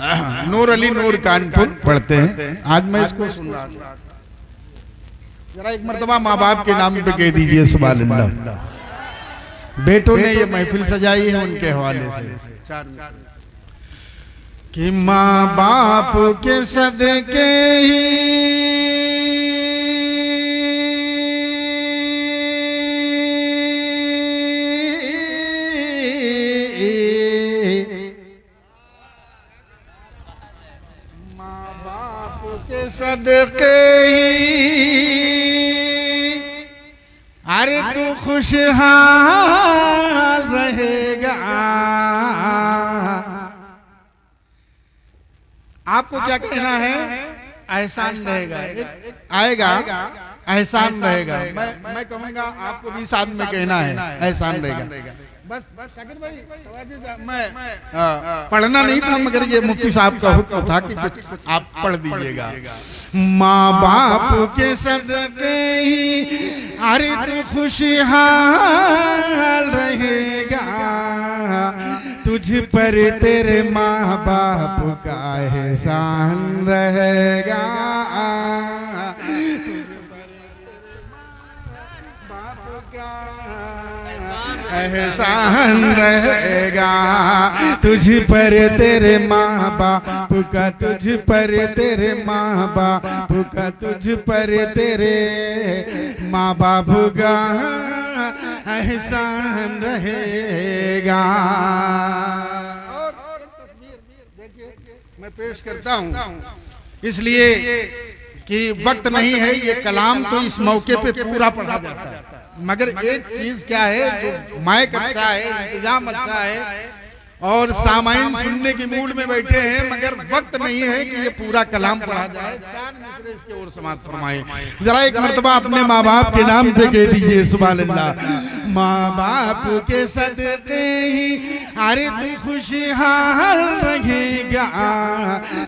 नूर अली नूर कानपुर पढ़ते हैं। आज मैं इसको सुन रहा था, जरा एक मर्तबा माँ बाप के नाम पे कह दीजिए सुभान अल्लाह। बेटों ने ये महफिल सजाई है उनके हवाले से कि माँ बाप के सदके सदके ही अरे तू खुशहाल रहेगा। आपको क्या कहना है? एहसान रहेगा, आएगा एहसान रहेगा। मैं कहूंगा आपको भी साथ में कहना है एहसान रहेगा। बस शाकिर भाई मैं पढ़ना नहीं था, मगर ये मुफ्ती साहब का हुक्म था कि कुछ आप पढ़ दीजिएगा। माँ बाप के सदके ही अरे तू खुशहाल रहेगा, तुझ पर तेरे माँ बाप का एहसान रहेगा। एहसान रहेगा तुझ पर तेरे माँ बाप का, तुझ पर तेरे माँ बाप का, तुझ पर तेरे माँ बाप का एहसान रहेगा। और एक तस्वीर देखिए मैं पेश करता हूँ, इसलिए कि वक्त नहीं है। ये कलाम तो इस मौके पे पूरा पढ़ा जाता है, मगर एक चीज क्या है, जो माइक अच्छा है, इंतजाम अच्छा है और सामाइन सुनने की मूड में बैठे हैं, मगर वक्त नहीं है कि ये पूरा कलाम पढ़ा जाए। चार मिसरे इसके और समाप्त फरमाएं। जरा एक मर्तबा अपने माँ बाप के नाम पे कह दीजिए सुभान अल्लाह। माँ बाप के सदके ही अरे तू खुशहाल रहेगा,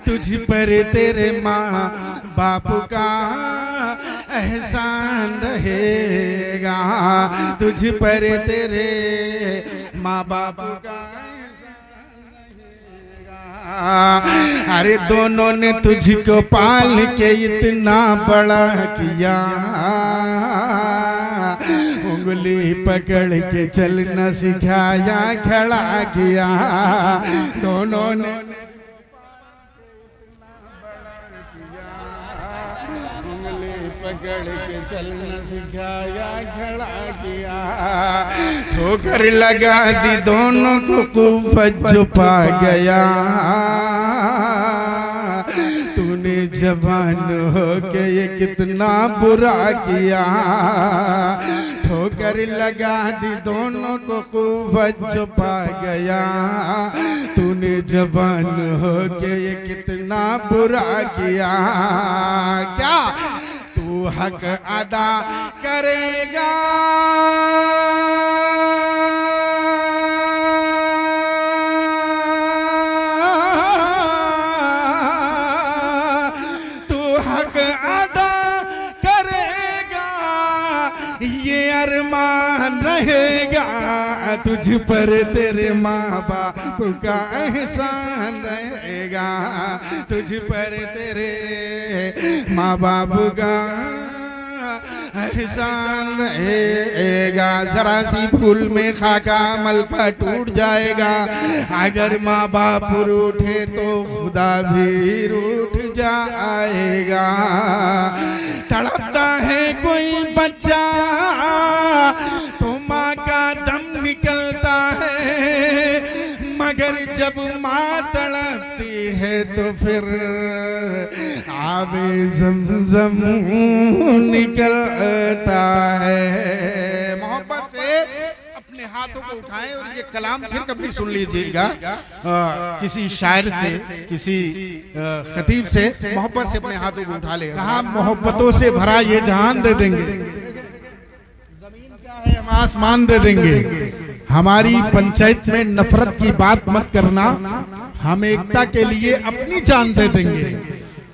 तुझ पर तेरे माँ बाप का एहसान रहेगा, तुझ पर तेरे माँ बाप का। अरे दोनों ने तुझको पाल के इतना बड़ा किया, उंगली पकड़ के चलना सिखाया, खड़ा किया। दोनों ने पकड़ के चलना सिखाया, खड़ा किया। ठोकर लगा दी दोनों को कुव्वत जो पा गया, तूने जवान हो के ये कितना बुरा किया। ठोकर लगा दी दोनों को कुव्वत जो पा गया, तूने जवान हो के ये कितना बुरा किया। क्या तू हक अदा करेगा? तू हक अदा करेगा, ये अरमान रहेगा, तुझ पर तेरे माँ बाप का एहसान रहेगा, तुझ पर तेरे माँ बाप का एहसान रहेगा। जरा सी भूल में खाका मलका टूट जाएगा, अगर माँ बाप रूठे तो खुदा भी रूठ जाएगा। तड़पता है कोई बच्चा तो माँ का दम निकलता है, मगर जब माँ तड़पती है तो फिर आबे ज़मज़म निकलता है। मोहब्बत से अपने हाथों को उठाएं और ये कलाम फिर कभी सुन लीजिएगा किसी शायर से, किसी खतीब से। मोहब्बत से अपने हाथों को उठा लेगा। कहा मोहब्बतों से भरा ये जहान दे देंगे, जमीन क्या है हम आसमान दे देंगे। हमारी पंचायत में नफरत की बात मत करना, हम एकता के लिए अपनी जान दे देंगे।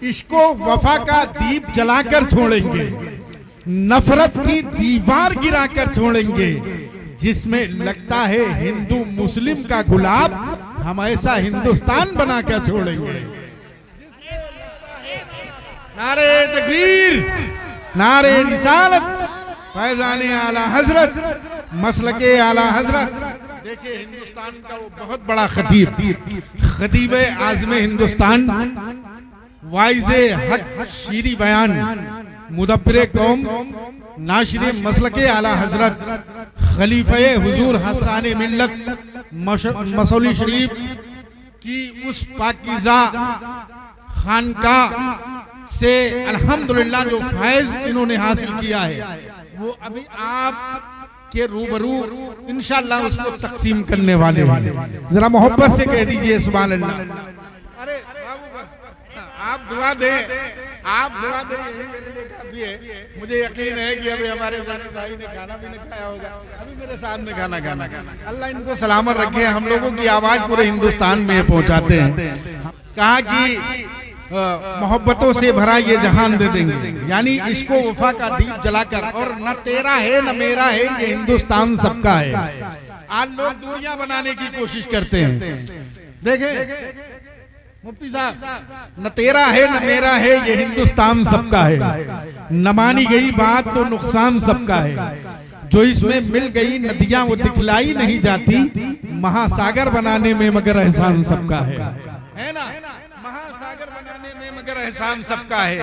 इसको वफा का दीप जलाकर छोड़ेंगे, नफरत की दीवार गिराकर छोड़ेंगे। जिसमें लगता है हिंदू मुस्लिम का गुलाब, हम ऐसा हिंदुस्तान बना कर छोड़ेंगे। नारे तकबीर, नारे रिसालत, फैजाने आला हजरत, मसलके आला हजरत। देखिए हिंदुस्तान का वो बहुत बड़ा खतीब, खतीब आज़म हिंदुस्तान, वाइज़े हक, शीरी बयान, मुदब्बिरे कौम, नाशिरे मसलके आला हजरत, खलीफे हुजूर हसाने मिल्लत मसौली शरीफ की उस पाकीज़ा खानका से अल्हम्दुलिल्लाह जो फैज इन्होंने हासिल किया है, वो अभी आप के रूबरू इंशाअल्लाह उसको तकसीम करने वाले हैं। जरा मोहब्बत से कह दीजिए सुभान अल्लाह। अरे बाबू बस आप दुआ दें, आप दुआ दें, यही मेरे लिए काफी है। मुझे यकीन है कि अभी हमारे जानी भाई ने खाना भी नहीं खाया होगा, अभी मेरे साथ में खाना खाना। अल्लाह इनको सलामत रखे, हम लोगों की आवाज पूरे हिंदुस्तान में पहुंचाते हैं। कहा कि मोहब्बतों से भरा ये जहान दे देंगे, यानी इसको वफा का दीप जलाकर, और न तेरा है न मेरा है, ये हिंदुस्तान सबका है। आज लोग दूरियां बनाने की कोशिश करते हैं। देखें मुफ्ती साहब, न तेरा है न मेरा है, ये हिंदुस्तान सबका है। न मानी गई बात तो नुकसान सबका है। जो इसमें मिल गई नदियां वो दिखलाई नहीं जाती, महासागर बनाने में मगर एहसान सबका है ना। महासागर बनाने में मगर एहसान सबका है।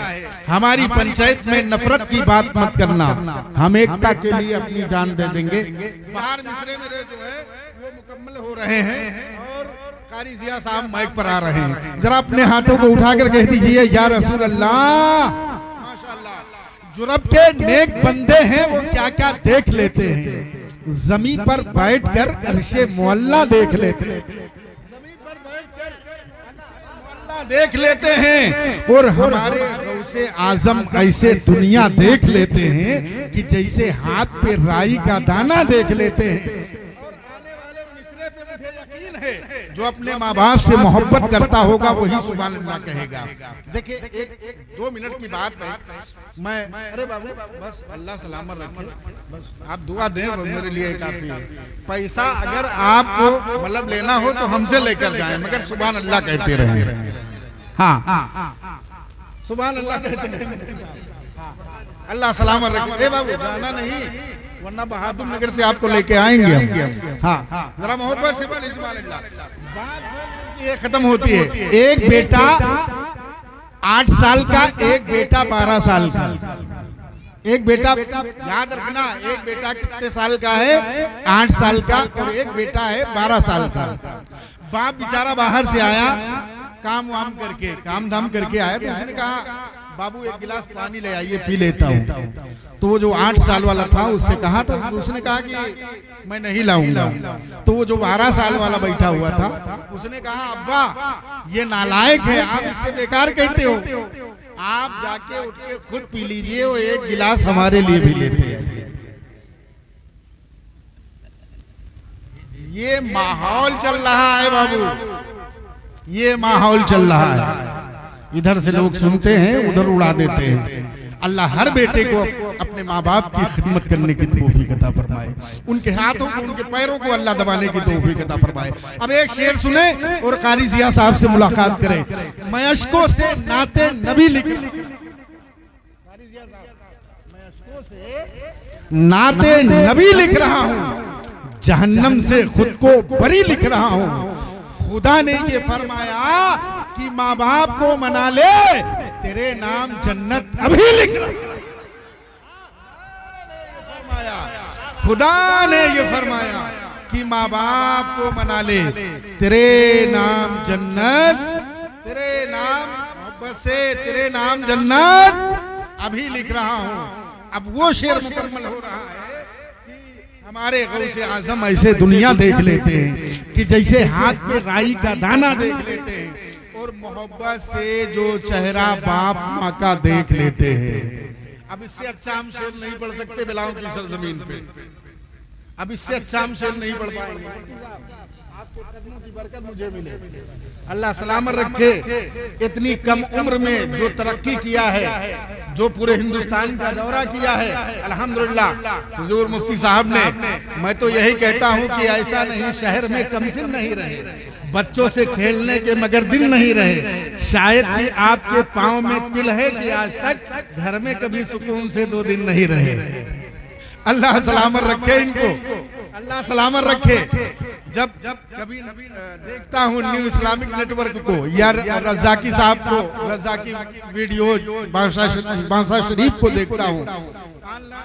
हमारी पंचायत में नफरत की बात मत करना, हम एकता के लिए अपनी जान दे देंगे। 4 मिसरे मेरे जो है वो मुकम्मल हो रहे हैं और कारी जिया साहब माइक पर आ रहे हैं। जरा अपने हाथों को उठाकर कह दीजिए या रसूल अल्लाह। माशाअल्लाह, जो रब के नेक बंदे हैं वो क्या क्या देख लेते हैं। जमीन पर बैठकर अर्शे मुअल्ला देख लेते हैं, देख लेते हैं। और हमारे गौसे आजम ऐसे दुनिया देख लेते हैं कि जैसे हाथ पे राई का दाना देख लेते हैं। और आने वाले मिसरे पे मुझे यकीन है, जो अपने माँ बाप से मोहब्बत करता होगा वही सुभान अल्लाह कहेगा। देखिए 1-2 मिनट की बात है। मैं अरे बाबू बस अल्लाह सलामत रखे, बस आप दुआ दें, मेरे लिए काफी है। पैसा अगर आपको मतलब लेना हो तो हमसे लेकर जाएं, मगर सुभान अल्लाह कहते रहें। हाँ सुभान अल्लाह कहते रहें। अल्लाह सलामत रखे। ए बाबू जाना नहीं, वरना बहादुर नगर से आपको लेके आएंगे हम। हाँ जरा मोहब्बत से बोलिए सुभान अल्लाह। बात ये खत्म होती है। एक बेटा 8 साल का, एक बेटा 12 साल का। एक बेटा, याद रखना, एक बेटा कितने साल का है? 8 साल का, और एक बेटा है 12 साल का। बाप बेचारा बाहर से आया, काम वाम करके, काम धाम करके आया, तो उसने कहा बाबू एक गिलास पानी ले आइए, पी लेता हूँ। तो वो जो 8 साल वाला था उससे कहा था, तो उसने कहा कि मैं नहीं लाऊंगा। तो वो जो 12 साल वाला बैठा हुआ था उसने कहा अब्बा ये नालायक है, आप इससे बेकार कहते हो, आप जाके उठ के खुद पी लीजिए, वो एक गिलास हमारे लिए भी लेते आइए। ये माहौल चल रहा है बाबू, ये माहौल चल रहा है। इधर से लोग सुनते हैं, उधर उड़ा देते हैं। अल्लाह हर बेटे को अपने माँ बाप की खिदमत करने की तौफीक अता फरमाए, उनके हाथों को, उनके पैरों को अल्लाह दबाने की तौफीक अता फरमाए। अब एक शेर सुने और कारी जिया साहब से मुलाकात करें। मैं अश्कों से नाते नबी लिख रहा हूं, कारी जिया साहब, मैं अश्कों से नाते नबी लिख रहा हूं, जहन्नम से खुद को बरी लिख रहा हूं। खुदा ने ये फरमाया कि माँ बाप को मना ले, तेरे नाम जन्नत अभी लिख रहा हूं। खुदा ने ये फरमाया कि माँ बाप को मना ले, तेरे नाम जन्नत, तेरे नाम मोहब्बत से तेरे नाम जन्नत अभी लिख रहा हूं। अब वो शेर मुकम्मल हो रहा है। हमारे गौसे आजम ऐसे दुनिया देख लेते हैं कि जैसे हाथ पे राई का दाना देख लेते हैं, और मोहब्बत से जो चेहरा बाप माँ का देख लेते हैं। अब इससे अच्छा हम शेर नहीं पढ़ सकते बिलाओं की सरजमीन पे, अब इससे अच्छा हम शेर नहीं पढ़ पाएंगे। आपके कदमों की बरकत मुझे मिले, अल्लाह सलामत रखे। इतनी कम उम्र में जो तरक्की किया है, जो पूरे हिंदुस्तान का दौरा किया है, अल्हम्दुलिल्लाह हुजूर मुफ्ती साहब ने। मैं तो यही कहता हूं कि ऐसा नहीं शहर में कमसिन नहीं रहे, बच्चों से खेलने के मगर दिल नहीं रहे। शायद कि आपके पाँव में तिल है कि आज तक घर में कभी सुकून से 2 दिन नहीं रहे। अल्लाह सलामत रखे इनको, अल्लाह सलामत रखे। जब कभी देखता हूँ न्यू इस्लामिक नेटवर्क को या रज़ाकी साहब को, रज़ाकी वीडियो बांसा शरीफ को देखता हूँ,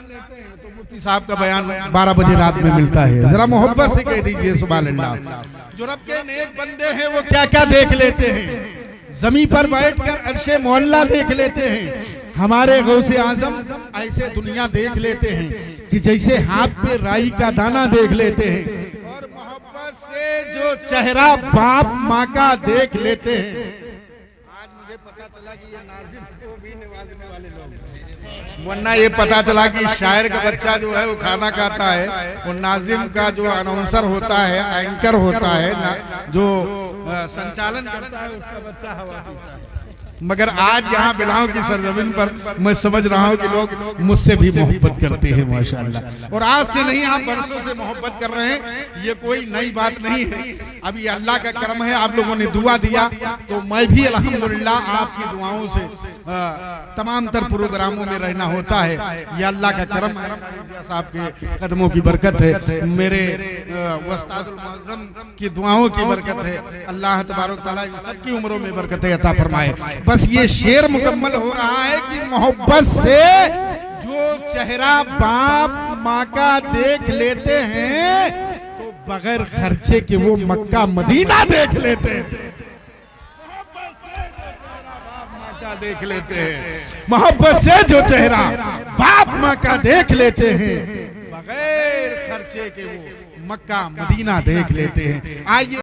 लेते हैं तो मुफ्ती साहब का बयान 12 बजे रात में मिलता है। जरा मोहब्बत से कह दीजिए सुभान अल्लाह। जो रब के नेक बंदे हैं वो क्या क्या देख लेते हैं, जमीन पर बैठकर अर्शे मोहल्ला देख लेते हैं। हमारे गौसे आजम ऐसे दुनिया देख लेते हैं कि जैसे हाथ पे राई का दाना देख लेते हैं। और मोहब्बत से जो चेहरा बाप माँ का देख लेते हैं। आज मुझे पता चला कि ये नाज़िम को भी नवाजने वाले लोग, वरना ये पता चला कि शायर का बच्चा जो है वो खाना खाता है, और नाज़िम का जो अनाउंसर होता है, एंकर होता है, जो संचालन करता है, उसका बच्चा हवा पीता है। मगर आज यहाँ बिलाओं की सरजमीन पर मैं समझ रहा हूँ कि लोग मुझसे भी मोहब्बत करते हैं माशाअल्लाह। और आज से नहीं, आप बरसों से मोहब्बत कर रहे हैं, ये कोई नई बात नहीं है। अभी अल्लाह का करम है, आप लोगों ने दुआ दिया तो मैं भी अल्हम्दुलिल्लाह आपकी दुआओं से तमाम तर प्रोग्रामों में रहना होता है। ये अल्लाह का करम है, साहब के कदमों की बरकत है, मेरे उस्तादुल मुअज़्ज़म की दुआओं की बरकत है। अल्लाह तबारक तआला सबकी उम्रों में बरकत अता फरमाए। बस ये शेर मुकम्मल हो रहा है कि मोहब्बत से जो चेहरा बाप माँ का देख लेते हैं तो बगैर खर्चे के वो मक्का मदीना देख लेते हैं। देख लेते हैं मोहब्बत से जो चेहरा बाप माँ का देख लेते हैं, बगैर खर्चे के वो मक्का मदीना देख लेते हैं। आइए